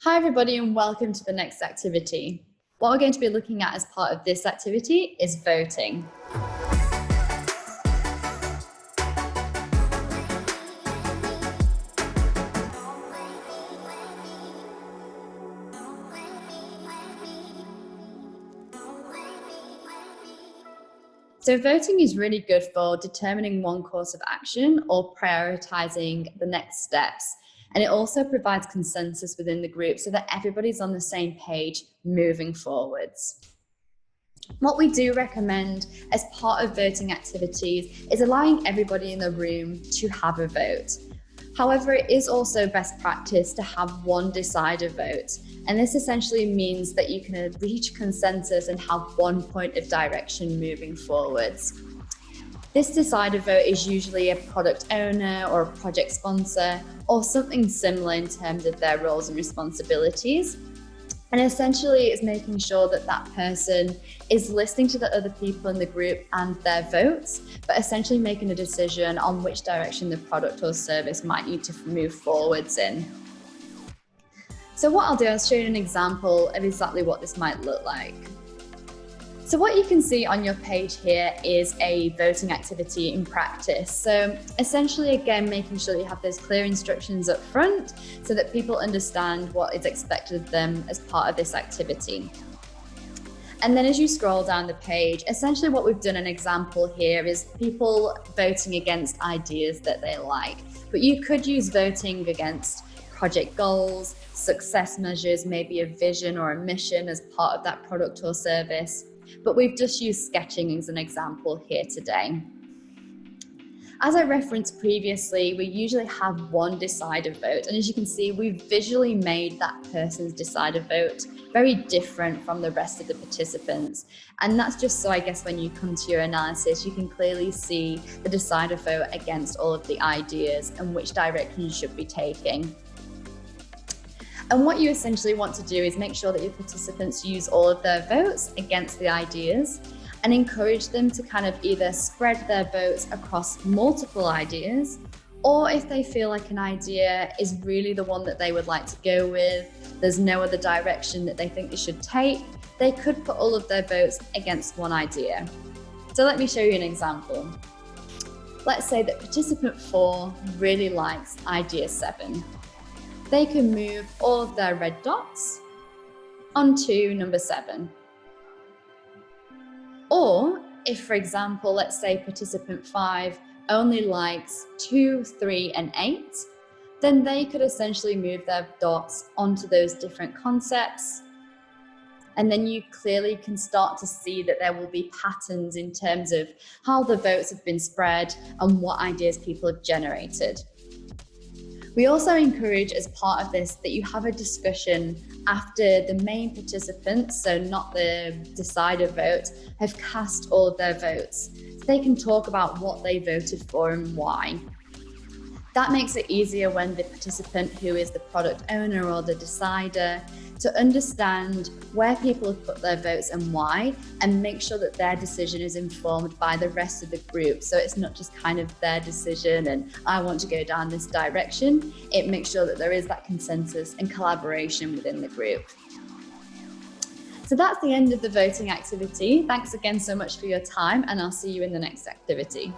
Hi everybody and welcome to the next activity. What we're going to be looking at as part of this activity is voting. So voting is really good for determining one course of action or prioritizing the next steps. And it also provides consensus within the group so that everybody's on the same page moving forwards. What we do recommend as part of voting activities is allowing everybody in the room to have a vote. However, it is also best practice to have one decider vote. And this essentially means that you can reach consensus and have one point of direction moving forwards. This decider vote is usually a product owner or a project sponsor or something similar in terms of their roles and responsibilities. And essentially it's making sure that that person is listening to the other people in the group and their votes, but essentially making a decision on which direction the product or service might need to move forwards in. So what I'll do is show you an example of exactly what this might look like. So what you can see on your page here is a voting activity in practice. So essentially, again, making sure that you have those clear instructions up front so that people understand what is expected of them as part of this activity. And then as you scroll down the page, essentially what we've done an example here is people voting against ideas that they like. But you could use voting against project goals, success measures, maybe a vision or a mission as part of that product or service. But we've just used sketching as an example here today. As I referenced previously, we usually have one decider vote. And as you can see, we've visually made that person's decider vote very different from the rest of the participants. And that's just so I guess when you come to your analysis, you can clearly see the decider vote against all of the ideas and which direction you should be taking. And what you essentially want to do is make sure that your participants use all of their votes against the ideas and encourage them to kind of either spread their votes across multiple ideas, or if they feel like an idea is really the one that they would like to go with, there's no other direction that they think they should take, they could put all of their votes against one idea. So let me show you an example. Let's say that participant 4 really likes idea 7. They can move all of their red dots onto number 7. Or if, for example, let's say participant 5 only likes 2, 3, and 8, then they could essentially move their dots onto those different concepts. And then you clearly can start to see that there will be patterns in terms of how the votes have been spread and what ideas people have generated. We also encourage as part of this that you have a discussion after the main participants, so not the decider vote, have cast all of their votes. So they can talk about what they voted for and why. That makes it easier when the participant who is the product owner or the decider to understand where people have put their votes and why, and make sure that their decision is informed by the rest of the group. So it's not just kind of their decision and I want to go down this direction. It makes sure that there is that consensus and collaboration within the group. So that's the end of the voting activity. Thanks again so much for your time, and I'll see you in the next activity.